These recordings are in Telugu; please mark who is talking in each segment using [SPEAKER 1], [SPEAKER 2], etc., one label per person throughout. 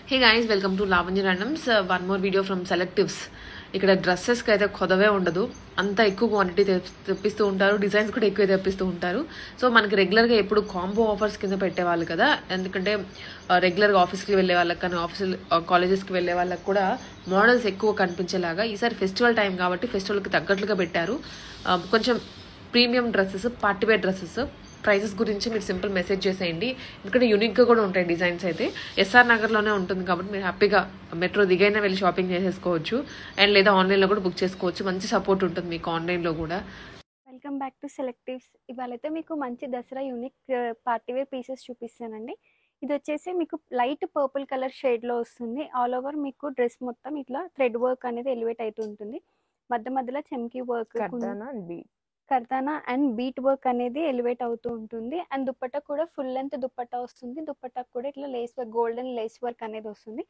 [SPEAKER 1] Hey guys, welcome to Lavanya Randoms. One more video from Selectives. ఇక్కడ డ్రెస్సెస్కి అయితే కొదవే ఉండదు, అంత ఎక్కువ క్వాంటిటీ తెప్పిస్తూ ఉంటారు, డిజైన్స్ కూడా ఎక్కువ తెప్పిస్తూ ఉంటారు. సో మనకి రెగ్యులర్గా ఎప్పుడు కాంబో ఆఫర్స్ కింద పెట్టేవాళ్ళు కదా, ఎందుకంటే రెగ్యులర్గా ఆఫీస్కి వెళ్ళే వాళ్ళకి కానీ కాలేజెస్కి వెళ్ళే వాళ్ళకి కూడా మోడల్స్ ఎక్కువ కనిపించేలాగా ఈసారి ఫెస్టివల్ టైం కాబట్టి ఫెస్టివల్కి తగ్గట్లుగా పెట్టారు. కొంచెం premium dresses, party wear dresses. Prices గురించి మీరు సింపుల్ మెసేజ్ చేసేయండి, ఎందుకంటే యూనిక్గా కూడా ఉంటాయి డిజైన్స్. అయితే ఎస్ఆర్ నగర్లోనే ఉంటుంది కాబట్టి మీరు హ్యాపీగా మెట్రో దిగైనా వెళ్ళి షాపింగ్ చేసేసుకోవచ్చు, అండ్ లేదా ఆన్లైన్లో కూడా బుక్ చేసుకోవచ్చు. మంచి సపోర్ట్ ఉంటుంది మీకు ఆన్లైన్లో కూడా.
[SPEAKER 2] Welcome back to సెలెక్టివ్స్. ఇవాళైతే మీకు మంచి దసరా యూనిక్ పార్టీవేర్ పీసెస్ చూపిస్తానండి. ఇది వచ్చేసి మీకు లైట్ పర్పుల్ కలర్ షేడ్లో వస్తుంది. ఆల్ ఓవర్ మీకు డ్రెస్ మొత్తం ఇట్లా థ్రెడ్ వర్క్ అనేది ఎలివేట్ అవుతూ ఉంటుంది. మధ్య మధ్యలో చెమ్కీ వర్క్, కర్దానా అండ్ బీట్ వర్క్ అనేది ఎలివేట్ అవుతూ ఉంటుంది. అండ్ దుప్పట్టా కూడా ఫుల్ లెంత్ దుప్పట్టా వస్తుంది. దుప్పట్టా కూడా ఇట్లా lace work, golden lace work అనేది వస్తుంది.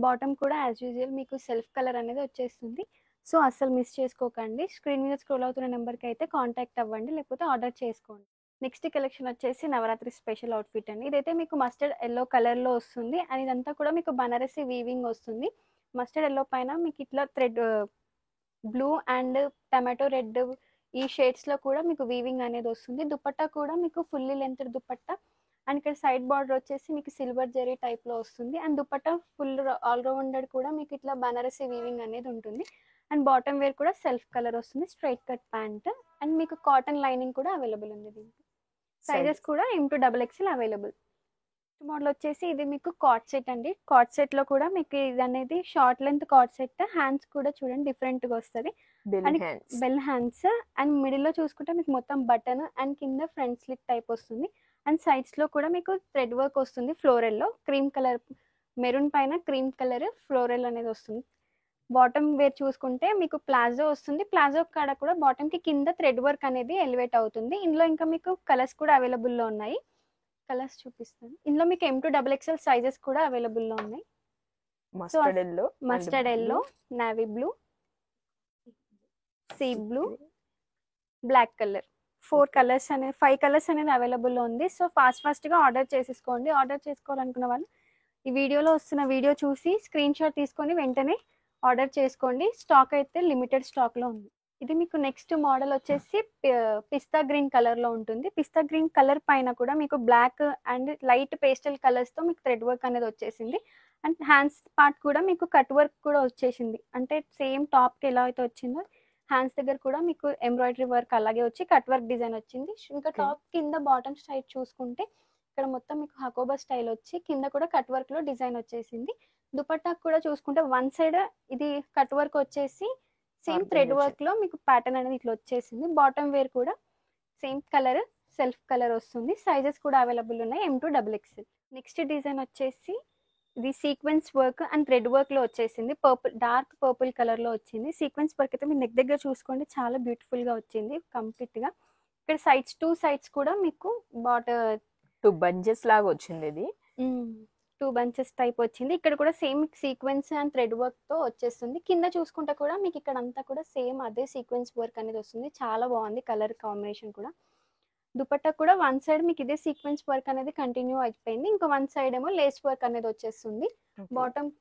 [SPEAKER 2] బాటమ్ కూడా యాజ్ యూజువల్ మీకు సెల్ఫ్ కలర్ అనేది వచ్చేస్తుంది. సో అస్సలు మిస్ చేసుకోకండి. స్క్రీన్ మీద స్క్రోల్ అవుతున్న నెంబర్కి అయితే కాంటాక్ట్ అవ్వండి, లేకపోతే ఆర్డర్ చేసుకోండి. నెక్స్ట్ కలెక్షన్ వచ్చేసి నవరాత్రి స్పెషల్ అవుట్ఫిట్ అండి. ఇదైతే మీకు మస్టర్డ్ ఎల్లో కలర్లో వస్తుంది. అండ్ ఇదంతా కూడా మీకు బనారసి వీవింగ్ వస్తుంది. మస్టర్డ్ ఎల్లో పైన మీకు ఇట్లా thread blue and tomato red ఈ షేడ్స్లో కూడా మీకు వీవింగ్ అనేది వస్తుంది. దుపట్టా కూడా మీకు ఫుల్లీ లెంత్ దుపట్టా, అండ్ ఇక్కడ సైడ్ బార్డర్ వచ్చేసి మీకు సిల్వర్ జరీ టైప్లో వస్తుంది. అండ్ దుపట్టా ఫుల్ ఆల్రౌండెడ్ కూడా మీకు ఇట్లా బనారసి వీవింగ్ అనేది ఉంటుంది. అండ్ బాటమ్ వేర్ కూడా సెల్ఫ్ కలర్ వస్తుంది, స్ట్రైట్ కట్ ప్యాంట్. అండ్ మీకు కాటన్ లైనింగ్ కూడా అవైలబుల్ ఉంది. దీనికి సైజెస్ కూడా M2XXL అవైలబుల్. మోడల్ వచ్చేసి ఇది మీకు కార్డ్ సెట్ అండి. కార్డ్ సెట్ లో కూడా మీకు ఇది అనేది short length card set. Hands కూడా చూడండి డిఫరెంట్ గా వస్తుంది, బెల్ హ్యాండ్స్. అండ్ మిడిల్ లో చూసుకుంటే మీకు మొత్తం బటన్ అండ్ కింద ఫ్రంట్ స్లిట్ టైప్ వస్తుంది. అండ్ సైడ్స్ లో కూడా మీకు థ్రెడ్ వర్క్ వస్తుంది. ఫ్లోరల్ లో క్రీమ్ కలర్, మెరూన్ పైన క్రీమ్ కలర్ ఫ్లోరల్ అనేది వస్తుంది. బాటమ్ వేర్ చూసుకుంటే మీకు ప్లాజో వస్తుంది. ప్లాజో కాడ కూడా బాటమ్ కి కింద థ్రెడ్ వర్క్ అనేది ఎలివేట్ అవుతుంది. ఇందులో ఇంకా మీకు కలర్స్ కూడా అవైలబుల్ లో ఉన్నాయి. కలర్స్ చూపిస్తాను. ఇందులో మీకు M2XXL సైజెస్ కూడా అవైలబుల్ లో ఉన్నాయి. Mustard yellow, navy blue, sea blue, black colour, 5 colours అనేది అవైలబుల్ లో ఉంది. సో ఫాస్ట్ గా ఆర్డర్ చేసేసుకోండి. ఆర్డర్ చేసుకోవాలనుకున్న వాళ్ళు ఈ వీడియోలో వస్తున్న వీడియో చూసి స్క్రీన్ షాట్ తీసుకొని వెంటనే ఆర్డర్ చేసుకోండి. స్టాక్ అయితే లిమిటెడ్ స్టాక్ లో ఉంది. ఇది మీకు నెక్స్ట్ మోడల్ వచ్చేసి పిస్తా గ్రీన్ కలర్ లో ఉంటుంది. పిస్తా గ్రీన్ కలర్ పైన కూడా మీకు black and light pastel colours తో మీకు థ్రెడ్ వర్క్ అనేది వచ్చేసింది. అండ్ హ్యాండ్స్ పార్ట్ కూడా మీకు కట్ వర్క్ కూడా వచ్చేసింది. అంటే సేమ్ టాప్ కి ఎలా అయితే వచ్చిందో హ్యాండ్స్ దగ్గర కూడా మీకు ఎంబ్రాయిడరీ వర్క్ అలాగే వచ్చి కట్ వర్క్ డిజైన్ వచ్చింది. ఇంకా టాప్ కింద బాటమ్ సైడ్ చూసుకుంటే ఇక్కడ మొత్తం మీకు హకోబా స్టైల్ వచ్చి కింద కూడా కట్ వర్క్ లో డిజైన్ వచ్చేసింది. దుపట్టా కూడా చూసుకుంటే వన్ సైడ్ ఇది కట్ వర్క్ వచ్చేసి సేమ్ థ్రెడ్ వర్క్ లో మీకు ప్యాటర్న్ అనేది ఇట్లా వచ్చేసింది. బాటమ్ వేర్ కూడా సేమ్ కలర్, సెల్ఫ్ కలర్ వస్తుంది. సైజెస్ కూడా అవైలబుల్ ఉన్నాయి M2XXL. నెక్స్ట్ డిజైన్ వచ్చేసి ఇది sequence work and thread work లో వచ్చేసింది. డార్క్ పర్పుల్ కలర్ లో వచ్చింది. సీక్వెన్స్ వర్క్ అయితే మీరు నెక్ దగ్గర చూసుకోండి, చాలా బ్యూటిఫుల్ గా వచ్చింది కంప్లీట్ గా. ఇక్కడ టూ సైడ్స్ కూడా మీకు
[SPEAKER 3] టూ బంచెస్ లాగా వచ్చింది. ఇది
[SPEAKER 2] 2 బంచెస్ టైప్ వచ్చింది. ఇక్కడ కూడా same sequence and thread work తో వచ్చేస్తుంది. కింద చూసుకుంటే కూడా మీకు ఇక్కడ అంతా కూడా సేమ్ అదే సీక్వెన్స్ వర్క్ అనేది వస్తుంది. చాలా బాగుంది కలర్ కాంబినేషన్ కూడా. దుపట్టా కూడా వన్ సైడ్ మీకు ఇదే సీక్వెన్స్ వర్క్ అనేది కంటిన్యూ అయిపోయింది. ఇంకో వన్ సైడ్ ఏమో లేస్ వర్క్ అనేది వచ్చేస్తుంది. బాటమ్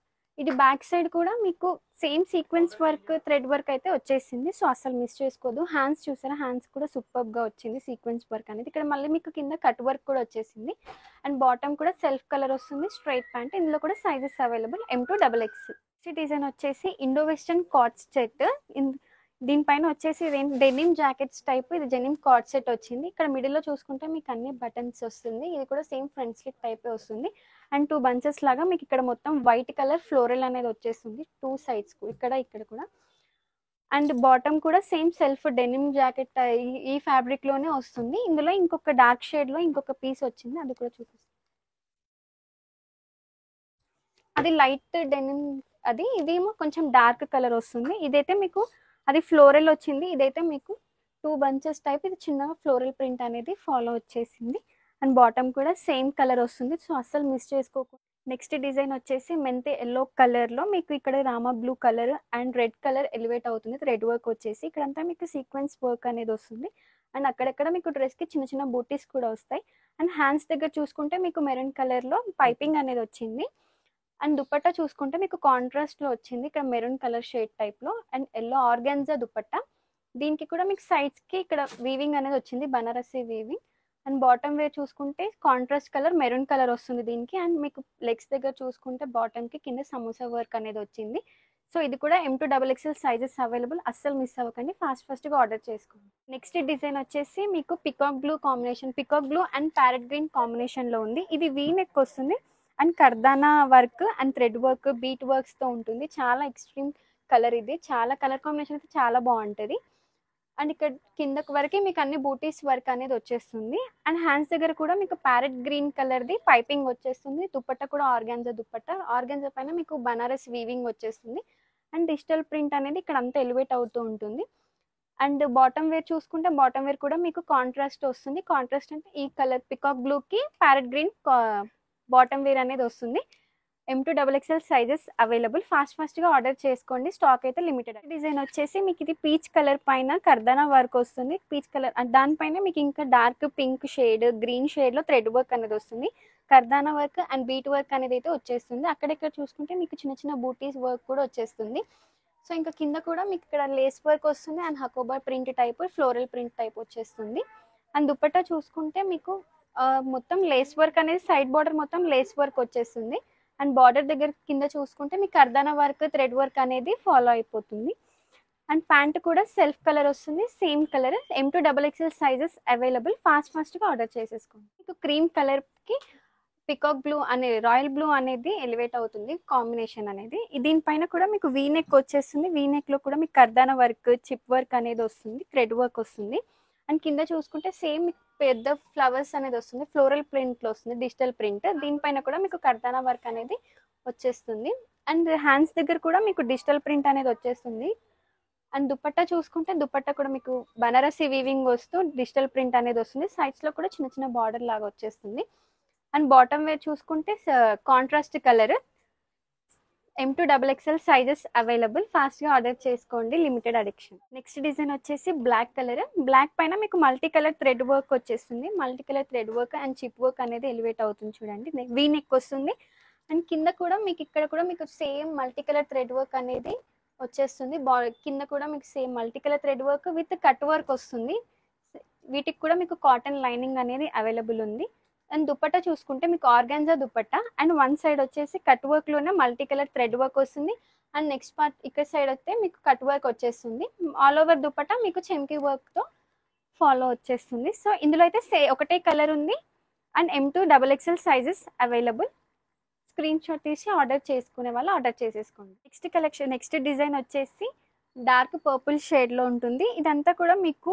[SPEAKER 2] ఇది బ్యాక్ సైడ్ కూడా మీకు same sequence work, thread work అయితే వచ్చేసింది. సో అసలు మిస్ చేసుకోదు. హ్యాండ్స్ చూసారా, హ్యాండ్స్ కూడా సూపర్ గా వచ్చింది సీక్వెన్స్ వర్క్ అనేది. ఇక్కడ మళ్ళీ మీకు కింద కట్ వర్క్ కూడా వచ్చేసింది. అండ్ బాటమ్ కూడా సెల్ఫ్ కలర్ వస్తుంది, స్ట్రైట్ ప్యాంట్. ఇందులో కూడా సైజెస్ అవైలబుల్ M2XXL. డిజైన్ వచ్చేసి ఇండో వెస్టర్న్ కార్డ్ సెట్. దీనిపైన వచ్చేసి డెనిమ్ జాకెట్స్ టైప్, ఇది డెనిమ్ కార్డ్ సెట్ వచ్చింది. ఇక్కడ మిడిల్ లో చూసుకుంటే మీకు అన్ని బటన్స్ వస్తుంది. ఇది కూడా సేమ్ ఫ్రంట్ స్లిట్ టైప్ వస్తుంది. అండ్ 2 బంచెస్ లాగా మీకు ఇక్కడ మొత్తం వైట్ కలర్ ఫ్లోరల్ అనేది వచ్చేస్తుంది 2 సైడ్స్, ఇక్కడ కూడా. అండ్ బాటమ్ కూడా సేమ్ సెల్ఫ్ డెనిమ్ జాకెట్ ఈ ఫ్యాబ్రిక్ లోనే వస్తుంది. ఇందులో ఇంకొక డార్క్ షేడ్ లో ఇంకొక పీస్ వచ్చింది, అది కూడా చూపిస్తాను. అది లైట్ డెనిమ్, ఇదేమో కొంచెం డార్క్ కలర్ వస్తుంది. ఇదైతే మీకు అది ఫ్లోరల్ వచ్చింది. ఇదైతే మీకు 2 బంచెస్ టైప్, ఇది చిన్నగా ఫ్లోరల్ ప్రింట్ అనేది ఫాలో వచ్చేసింది. అండ్ బాటమ్ కూడా సేమ్ కలర్ వస్తుంది. సో అస్సలు మిస్ చేసుకోకుండా. నెక్స్ట్ డిజైన్ వచ్చేసి మెంతే ఎల్లో కలర్ లో మీకు ఇక్కడ Rama blue colour and red colour elevate అవుతుంది. థ్రెడ్ వర్క్ వచ్చేసి ఇక్కడంతా మీకు సీక్వెన్స్ వర్క్ అనేది వస్తుంది. అండ్ అక్కడక్కడ మీకు డ్రెస్ కి చిన్న చిన్న బూటీస్ కూడా వస్తాయి. అండ్ హ్యాండ్స్ దగ్గర చూసుకుంటే మీకు మెరూన్ కలర్ లో పైపింగ్ అనేది వచ్చింది. అండ్ దుపట్టా చూసుకుంటే మీకు కాంట్రాస్ట్లో వచ్చింది, ఇక్కడ మెరూన్ కలర్ షేడ్ టైప్లో అండ్ ఎల్లో ఆర్గాన్జా దుపట్టా. దీనికి కూడా మీకు సైడ్స్కి ఇక్కడ వీవింగ్ అనేది వచ్చింది, Banarasi weaving. And bottom wear చూసుకుంటే కాంట్రాస్ట్ కలర్ మెరూన్ కలర్ వస్తుంది దీనికి. అండ్ మీకు లెగ్స్ దగ్గర చూసుకుంటే బాటమ్కి కింద సమోసా వర్క్ అనేది వచ్చింది. సో ఇది కూడా M2XXL సైజెస్ అవైలబుల్, అస్సలు మిస్ అవ్వకండి, ఫాస్ట్గా ఆర్డర్ చేసుకోండి. నెక్స్ట్ డిజైన్ వచ్చేసి మీకు peacock blue combination, peacock blue and parrot green కాంబినేషన్లో ఉంది. ఇది వీ నెక్ వస్తుంది and kardana work and thread work bead వర్క్స్తో ఉంటుంది. చాలా ఎక్స్ట్రీమ్ కలర్, ఇది చాలా కలర్ కాంబినేషన్ అయితే చాలా బాగుంటుంది. అండ్ ఇక్కడ కిందకు వరకు మీకు అన్ని బూటీస్ వర్క్ అనేది వచ్చేస్తుంది. అండ్ హ్యాండ్స్ దగ్గర కూడా మీకు ప్యారెట్ గ్రీన్ కలర్ది పైపింగ్ వచ్చేస్తుంది. దుపట్టా కూడా ఆర్గాన్జా దుపట్టా, ఆర్గాన్జా పైన మీకు బనారస్ వీవింగ్ వచ్చేస్తుంది. అండ్ డిజిటల్ ప్రింట్ అనేది ఇక్కడ అంతా ఎలివేట్ అవుతూ ఉంటుంది. అండ్ బాటమ్ వేర్ చూసుకుంటే బాటమ్ వేర్ కూడా మీకు కాంట్రాస్ట్ వస్తుంది. కాంట్రాస్ట్ అంటే ఈ కలర్ పికాక్ బ్లూకి ప్యారెట్ గ్రీన్ బాటమ్ వేర్ అనేది వస్తుంది. M2XXL సైజెస్ అవైలబుల్, ఫాస్ట్గా ఆర్డర్ చేసుకోండి, స్టాక్ అయితే లిమిటెడ్. డిజైన్ వచ్చేసి మీకు ఇది పీచ్ కలర్ పైన కర్దానా వర్క్ వస్తుంది, పీచ్ కలర్. దానిపైన మీకు ఇంకా డార్క్ పింక్ షేడ్ గ్రీన్ షేడ్లో థ్రెడ్ వర్క్ అనేది వస్తుంది. కర్దానా వర్క్ అండ్ బీట్ వర్క్ అనేది అయితే వచ్చేస్తుంది. అక్కడెక్కడ చూసుకుంటే మీకు చిన్న చిన్న బూటీస్ వర్క్ కూడా వచ్చేస్తుంది. సో ఇంకా కింద కూడా మీకు ఇక్కడ లేస్ వర్క్ వస్తుంది and Hakoba print type floral print type వచ్చేస్తుంది. అండ్ దుపట్టా చూసుకుంటే మీకు మొత్తం లేస్ వర్క్ అనేది సైడ్ బార్డర్ మొత్తం లేస్ వర్క్ వచ్చేస్తుంది. అండ్ బార్డర్ దగ్గర కింద చూసుకుంటే మీకు కర్దానా వర్క్ థ్రెడ్ వర్క్ అనేది ఫాలో అయిపోతుంది. అండ్ ప్యాంట్ కూడా సెల్ఫ్ కలర్ వస్తుంది, same colour. M2XXL sizes available, ఫాస్ట్గా ఆర్డర్ చేసేసుకోండి. మీకు క్రీమ్ కలర్కి పికాక్ బ్లూ అనే రాయల్ బ్లూ అనేది ఎలివేట్ అవుతుంది కాంబినేషన్ అనేది. దీనిపైన కూడా మీకు వీ నెక్ వచ్చేస్తుంది. వీ నెక్లో కూడా మీకు కర్దానా వర్క్ చిప్ వర్క్ అనేది వస్తుంది, థ్రెడ్ వర్క్ వస్తుంది. అండ్ కింద చూసుకుంటే సేమ్ పెద్ద ఫ్లవర్స్ అనేది వస్తుంది, ఫ్లోరల్ ప్రింట్లో వస్తుంది, డిజిటల్ ప్రింట్. దీనిపైన కూడా మీకు కర్దానా వర్క్ అనేది వచ్చేస్తుంది. అండ్ హ్యాండ్స్ దగ్గర కూడా మీకు డిజిటల్ ప్రింట్ అనేది వచ్చేస్తుంది. అండ్ దుపట్టా చూసుకుంటే దుపట్టా కూడా మీకు బనారసి వీవింగ్ వస్తూ డిజిటల్ ప్రింట్ అనేది వస్తుంది. సైడ్స్లో కూడా చిన్న చిన్న బార్డర్ లాగా వచ్చేస్తుంది. అండ్ బాటమ్ వేర్ చూసుకుంటే contrast colour. M2XXL sizes available, ఫాస్ట్గా ఆర్డర్ చేసుకోండి, లిమిటెడ్ ఎడిషన్. నెక్స్ట్ డిజైన్ వచ్చేసి బ్లాక్ కలర్. బ్లాక్ పైన మీకు మల్టీ కలర్ థ్రెడ్ వర్క్ వచ్చేస్తుంది. Multi colour thread work and chip work అనేది ఎలివేట్ అవుతుంది చూడండి. వీ నెక్ వస్తుంది. అండ్ కింద కూడా మీకు ఇక్కడ కూడా మీకు same multi colour thread work అనేది వచ్చేస్తుంది. కింద కూడా మీకు same multi colour thread work with cut work వస్తుంది. వీటికి కూడా మీకు కాటన్ లైనింగ్ అనేది అవైలబుల్ ఉంది. అండ్ దుపట్టా చూసుకుంటే మీకు organza dupatta and one side వచ్చేసి కట్ వర్క్లోనే మల్టీ కలర్ థ్రెడ్ వర్క్ వస్తుంది. అండ్ నెక్స్ట్ పార్ట్ ఇక్కడ సైడ్ వస్తే మీకు కట్ వర్క్ వచ్చేస్తుంది. ఆల్ ఓవర్ దుపట్టా మీకు చెంకీ వర్క్తో ఫాలో వచ్చేస్తుంది. సో ఇందులో అయితే ఒకటే కలర్ ఉంది. And M2XXL sizes available, screen shot తీసి ఆర్డర్ చేసుకునే వాళ్ళు ఆర్డర్ చేసేసుకోండి. నెక్స్ట్ డిజైన్ వచ్చేసి డార్క్ పర్పుల్ షేడ్లో ఉంటుంది. ఇదంతా కూడా మీకు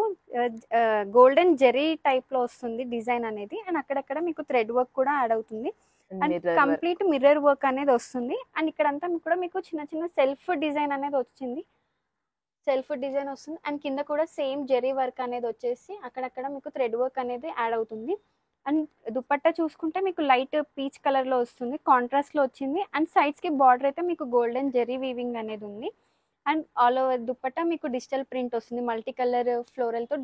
[SPEAKER 2] గోల్డెన్ జెరీ టైప్లో వస్తుంది డిజైన్ అనేది. అండ్ అక్కడక్కడ మీకు థ్రెడ్ వర్క్ కూడా యాడ్ అవుతుంది. అండ్ కంప్లీట్ మిర్రర్ వర్క్ అనేది వస్తుంది. అండ్ ఇక్కడంతా కూడా మీకు చిన్న చిన్న సెల్ఫ్ డిజైన్ అనేది వస్తుంది. అండ్ కింద కూడా సేమ్ జెరీ వర్క్ అనేది వచ్చేసి అక్కడక్కడ మీకు థ్రెడ్ వర్క్ అనేది యాడ్ అవుతుంది. అండ్ దుపట్టా చూసుకుంటే మీకు లైట్ పీచ్ కలర్లో వస్తుంది, కాంట్రాస్ట్లో వచ్చింది. అండ్ సైడ్స్కి బార్డర్ అయితే మీకు గోల్డెన్ జెరీ వీవింగ్ అనేది ఉంది. అండ్ ఆల్ ఓవర్ దుపట్టా మీకు డిజిటల్ ప్రింట్ వస్తుంది, మల్టీ కలర్ ఫ్లోరల్తో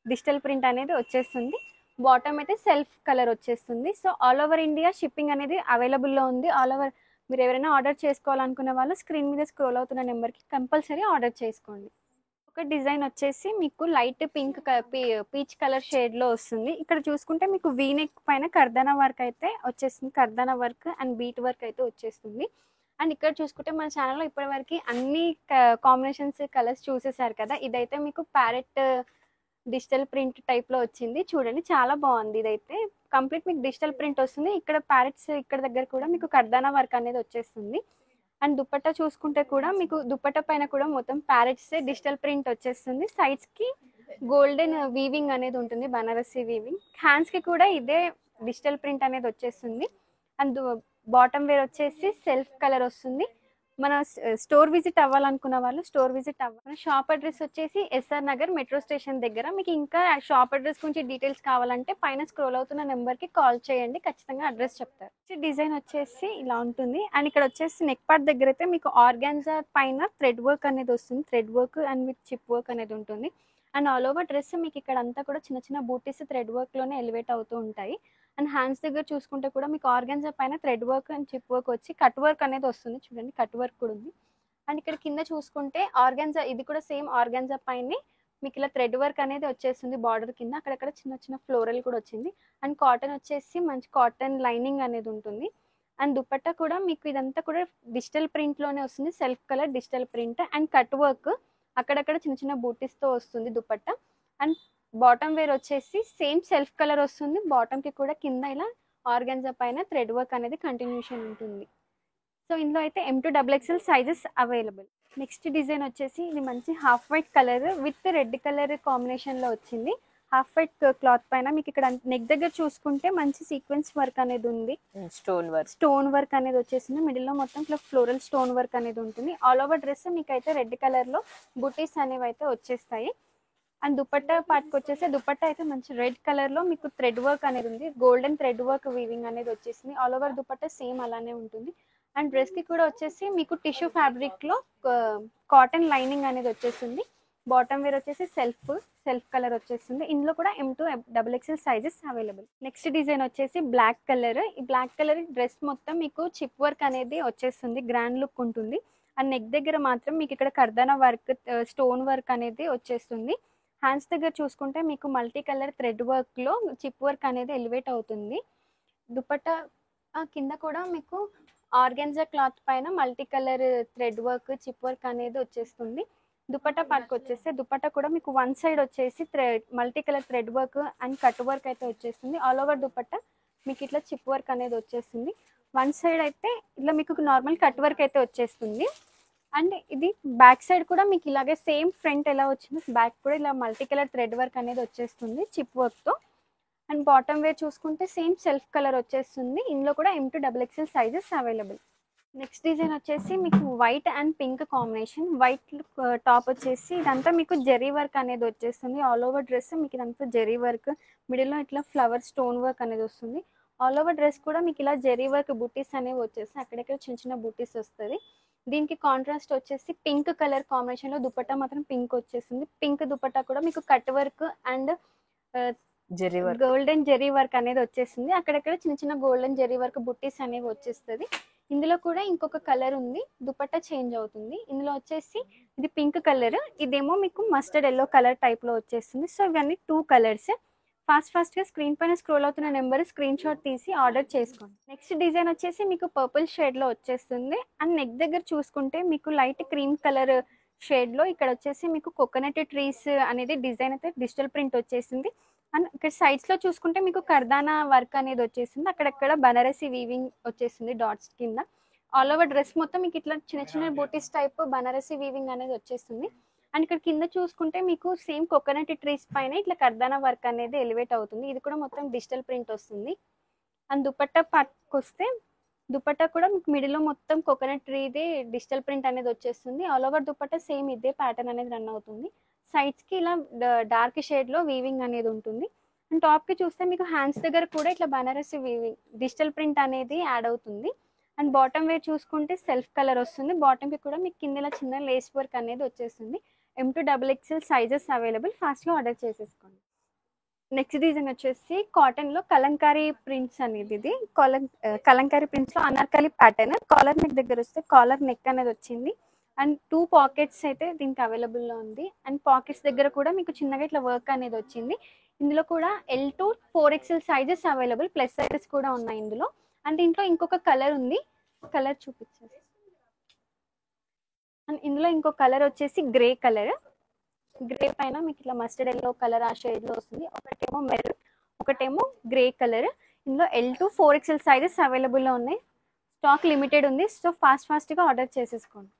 [SPEAKER 2] డిజిటల్ ప్రింట్ అనేది వచ్చేస్తుంది. బాటమ్ అయితే సెల్ఫ్ కలర్ వచ్చేస్తుంది. So all over India shipping అనేది అవైలబుల్లో ఉంది. ఆల్ ఓవర్ మీరు ఎవరైనా ఆర్డర్ చేసుకోవాలనుకునే వాళ్ళు స్క్రీన్ మీద స్క్రోల్ అవుతున్న నెంబర్కి కంపల్సరీ ఆర్డర్ చేసుకోండి. ఒక డిజైన్ వచ్చేసి మీకు లైట్ పింక్ పీచ్ కలర్ షేడ్లో వస్తుంది. ఇక్కడ చూసుకుంటే మీకు వీ నెక్ పైన కర్దానా వర్క్ అయితే వచ్చేస్తుంది, కర్దానా వర్క్ అండ్ బీట్ వర్క్ అయితే వచ్చేస్తుంది. అండ్ ఇక్కడ చూసుకుంటే మన ఛానల్లో ఇప్పటివరకు అన్ని కాంబినేషన్స్ కలర్స్ చూసేసారు కదా. ఇదైతే మీకు ప్యారెట్ డిజిటల్ ప్రింట్ టైప్లో వచ్చింది చూడండి, చాలా బాగుంది. ఇదైతే కంప్లీట్ మీకు డిజిటల్ ప్రింట్ వస్తుంది. ఇక్కడ ప్యారెట్స్ ఇక్కడ దగ్గర కూడా మీకు కర్దానా వర్క్ అనేది వచ్చేస్తుంది. అండ్ దుపట్టా చూసుకుంటే కూడా మీకు దుపట్టా పైన కూడా మొత్తం ప్యారెట్స్ డిజిటల్ ప్రింట్ వచ్చేస్తుంది. సైడ్స్కి గోల్డెన్ వీవింగ్ అనేది ఉంటుంది, బనారసి వీవింగ్. హ్యాండ్స్కి కూడా ఇదే డిజిటల్ ప్రింట్ అనేది వచ్చేస్తుంది. అండ్ బాటమ్ వేర్ వచ్చేసి సెల్ఫ్ కలర్ వస్తుంది. మన స్టోర్ విజిట్ అవ్వాలనుకున్న వాళ్ళు స్టోర్ విజిట్ అవ్వాలి. షాప్ అడ్రస్ వచ్చేసి SR నగర్ మెట్రో స్టేషన్ దగ్గర. మీకు ఇంకా షాప్ అడ్రస్ గురించి డీటెయిల్స్ కావాలంటే పైన స్క్రోల్ అవుతున్న నెంబర్కి కాల్ చేయండి, ఖచ్చితంగా అడ్రస్ చెప్తారు. డిజైన్ వచ్చేసి ఇలా ఉంటుంది. అండ్ ఇక్కడ వచ్చేసి నెక్ పార్ట్ దగ్గర అయితే మీకు ఆర్గాన్జా పైన థ్రెడ్ వర్క్ అనేది వస్తుంది, thread work and with chip work అనేది ఉంటుంది. అండ్ ఆల్ ఓవర్ డ్రెస్ మీకు ఇక్కడ అంతా కూడా చిన్న చిన్న బూటీస్ థ్రెడ్ వర్క్లోనే ఎలివేట్ అవుతూ ఉంటాయి. అండ్ హ్యాండ్స్ దగ్గర చూసుకుంటే కూడా మీకు ఆర్గాన్జా పైన thread work and chip work వచ్చి కట్ వర్క్ అనేది వస్తుంది. చూడండి కట్ వర్క్ కూడా ఉంది. అండ్ ఇక్కడ కింద చూసుకుంటే ఆర్గాన్జా, ఇది కూడా సేమ్ ఆర్గాన్జా పైన మీకు ఇలా థ్రెడ్ వర్క్ అనేది వచ్చేస్తుంది బార్డర్ కింద. అక్కడక్కడ చిన్న చిన్న ఫ్లోరల్ కూడా వచ్చింది. అండ్ కాటన్ వచ్చేసి మంచి కాటన్ లైనింగ్ అనేది ఉంటుంది. అండ్ దుపట్టా కూడా మీకు ఇదంతా కూడా డిజిటల్ ప్రింట్ లోనే వస్తుంది. Self colour digital print and cut work, అక్కడక్కడ చిన్న చిన్న బూటీస్ తో వస్తుంది దుపట్టా. అండ్ బాటమ్ వేర్ వచ్చేసి సేమ్ సెల్ఫ్ కలర్ వస్తుంది. బాటమ్ కి కూడా కింద ఇలా ఆర్గాన్జా పైన థ్రెడ్ వర్క్ అనేది కంటిన్యూషన్ ఉంటుంది. సో ఇందులో అయితే M2XXL sizes available. Next design వచ్చేసి ఇది మంచి half white colour with red colour combination లో వచ్చింది. హాఫ్ వైట్ క్లాత్ పైన మీకు ఇక్కడ నెక్ దగ్గర చూసుకుంటే మంచి సీక్వెన్స్ వర్క్ అనేది ఉంది. స్టోన్ వర్క్ అనేది వచ్చేసింది. మిడిల్ లో మొత్తం ఇట్లా ఫ్లోరల్ స్టోన్ వర్క్ అనేది ఉంటుంది. ఆల్ ఓవర్ డ్రెస్ మీకు అయితే రెడ్ కలర్ లో బుటీస్ అనేవి అయితే వచ్చేస్తాయి. అండ్ దుపట్టా పార్ట్కి వచ్చేసి దుపట్టా అయితే మంచి రెడ్ కలర్ లో మీకు థ్రెడ్ వర్క్ అనేది ఉంది. గోల్డెన్ థ్రెడ్ వర్క్ వీవింగ్ అనేది వచ్చేసింది. ఆల్ ఓవర్ దుపట్టా సేమ్ అలానే ఉంటుంది. అండ్ డ్రెస్ కి కూడా వచ్చేసి మీకు టిష్యూ ఫ్యాబ్రిక్ లో కాటన్ లైనింగ్ అనేది వచ్చేస్తుంది. బాటమ్ వేర్ వచ్చేసి సెల్ఫ్ కలర్ వచ్చేస్తుంది. ఇందులో కూడా M2XXL sizes available. Next design వచ్చేసి బ్లాక్ కలర్. ఈ బ్లాక్ కలర్ డ్రెస్ మొత్తం మీకు చిప్ వర్క్ అనేది వచ్చేస్తుంది. గ్రాండ్ లుక్ ఉంటుంది. అండ్ నెక్ దగ్గర మాత్రం మీకు ఇక్కడ కర్దానా వర్క్, స్టోన్ వర్క్ అనేది వచ్చేస్తుంది. హ్యాండ్స్ దగ్గర చూసుకుంటే మీకు మల్టీ కలర్ థ్రెడ్ వర్క్ లో చిప్ వర్క్ అనేది ఎలివేట్ అవుతుంది. దుపట్టా కింద కూడా మీకు ఆర్గాన్జా క్లాత్ పైన multi colour thread work chip work అనేది వచ్చేస్తుంది. దుపట్టా పార్ట్కి వచ్చేస్తే దుపట్టా కూడా మీకు వన్ సైడ్ వచ్చేసి multi colour thread work and cut work అయితే వచ్చేస్తుంది. ఆల్ ఓవర్ దుపట్టా మీకు ఇట్లా చిప్ వర్క్ అనేది వచ్చేస్తుంది. వన్ సైడ్ అయితే ఇట్లా మీకు నార్మల్ కట్ వర్క్ అయితే వచ్చేస్తుంది. అండ్ ఇది బ్యాక్ సైడ్ కూడా మీకు ఇలాగే సేమ్ ఫ్రంట్ ఎలా వచ్చిందో బ్యాక్ కూడా ఇలా మల్టీ కలర్ థ్రెడ్ వర్క్ అనేది వచ్చేస్తుంది చిప్ వర్క్ తో. అండ్ బాటమ్ వేర్ చూసుకుంటే సేమ్ సెల్ఫ్ కలర్ వచ్చేస్తుంది. ఇందులో కూడా M2XXL sizes available. Next design వచ్చేసి మీకు white and pink combination. White top వచ్చేసి ఇదంతా మీకు జెరీ వర్క్ అనేది వచ్చేస్తుంది. ఆల్ ఓవర్ డ్రెస్ మీకు ఇదంతా జెరీ వర్క్, మిడిల్లో ఇట్లా ఫ్లవర్ స్టోన్ వర్క్ అనేది వస్తుంది. ఆల్ ఓవర్ డ్రెస్ కూడా మీకు ఇలా జెరీ వర్క్ బుటీస్ అనేవి వచ్చేస్తాయి. అక్కడక్కడ చిన్న చిన్న బుటీస్ వస్తుంది. దీనికి కాంట్రాస్ట్ వచ్చేసి పింక్ కలర్ కాంబినేషన్ లో దుపట్టా మాత్రం పింక్ వచ్చేసింది. పింక్ దుపట్టా కూడా మీకు cut work and golden zari work అనేది వచ్చేసింది. అక్కడక్కడ చిన్న చిన్న గోల్డెన్ జెరీ వర్క్ బుట్టీస్ అనేవి వచ్చేస్తుంది. ఇందులో కూడా ఇంకొక కలర్ ఉంది. దుపట్టా చేంజ్ అవుతుంది. ఇందులో వచ్చేసి ఇది పింక్ కలర్, ఇదేమో మీకు మస్టర్డ్ ఎల్లో కలర్ టైప్ లో వచ్చేస్తుంది. సో ఇవన్నీ 2 కలర్స్. ఫాస్ట్ గా స్క్రీన్ పైన స్క్రోల్ అవుతున్న నెంబర్ స్క్రీన్ షాట్ తీసి ఆర్డర్ చేసుకోండి. నెక్స్ట్ డిజైన్ వచ్చేసి మీకు పర్పుల్ షేడ్ లో వచ్చేస్తుంది. అండ్ నెక్ దగ్గర చూసుకుంటే మీకు లైట్ క్రీమ్ కలర్ షేడ్ లో ఇక్కడ వచ్చేసి మీకు కోకోనట్ ట్రీస్ అనేది డిజైన్ అయితే డిజిటల్ ప్రింట్ వచ్చేసింది. అండ్ ఇక్కడ సైడ్స్ లో చూసుకుంటే మీకు కర్దానా వర్క్ అనేది వచ్చేసింది. అక్కడక్కడ బనారసి వీవింగ్ వచ్చేసింది డాట్స్ కింద. ఆల్ ఓవర్ డ్రెస్ మొత్తం మీకు ఇట్లా చిన్న చిన్న బూటీస్ టైప్ బనారసి వీవింగ్ అనేది వచ్చేస్తుంది. అండ్ ఇక్కడ కింద చూసుకుంటే మీకు సేమ్ కోకోనట్ ట్రీస్ పైన ఇట్లా కర్దానా వర్క్ అనేది ఎలివేట్ అవుతుంది. ఇది కూడా మొత్తం డిజిటల్ ప్రింట్ వస్తుంది. అండ్ దుపట్టా పార్ట్కి వస్తే దుపట్టా కూడా మీకు మిడిల్ లో మొత్తం కోకోనట్ ట్రీది డిజిటల్ ప్రింట్ అనేది వచ్చేస్తుంది. ఆల్ ఓవర్ దుపట్టా సేమ్ ఇదే ప్యాటర్న్ అనేది రన్ అవుతుంది. సైడ్స్ కి ఇలా డార్క్ షేడ్ లో వీవింగ్ అనేది ఉంటుంది. అండ్ టాప్ కి చూస్తే మీకు హ్యాండ్స్ దగ్గర కూడా ఇట్లా బనారసి వీవింగ్ డిజిటల్ ప్రింట్ అనేది యాడ్ అవుతుంది. అండ్ బాటమ్ వేర్ చూసుకుంటే సెల్ఫ్ కలర్ వస్తుంది. బాటమ్ కి కూడా మీకు కింద చిన్న లేస్ వర్క్ అనేది వచ్చేస్తుంది. M2XXL sizes available. ఫాస్ట్ గా ఆర్డర్ చేసేసుకోండి. నెక్స్ట్ డిజైన్ వచ్చేసి కాటన్ లో కలంకారీ ప్రింట్స్ అనేది. ఇది కలంకారీ ప్రింట్స్ లో అనార్కలి ప్యాటర్న్. కాలర్ నెక్ దగ్గర వస్తే కాలర్ నెక్ అనేది వచ్చింది. అండ్ 2 పాకెట్స్ అయితే దీనికి అవైలబుల్ లో ఉంది. అండ్ పాకెట్స్ దగ్గర కూడా మీకు చిన్నగా ఇట్లా వర్క్ అనేది వచ్చింది. ఇందులో కూడా L to 4XL sizes available. Plus sizes కూడా ఉన్నాయి ఇందులో. అండ్ ఇంట్లో ఇంకొక కలర్ ఉంది. కలర్ చూపించేసి అండ్ ఇందులో ఇంకో కలర్ వచ్చేసి గ్రే కలర్. గ్రే పైన మీకు ఇట్లా మస్టర్డ్ ఎల్లో కలర్ ఆ షేడ్ లో వస్తుంది. ఒకటేమో మెరూన్, ఒకటేమో గ్రే కలర్. ఇందులో L to 4XL sizes available లో ఉన్నాయి. స్టాక్ లిమిటెడ్ ఉంది. సో ఫాస్ట్ గా ఆర్డర్ చేసేసుకోండి.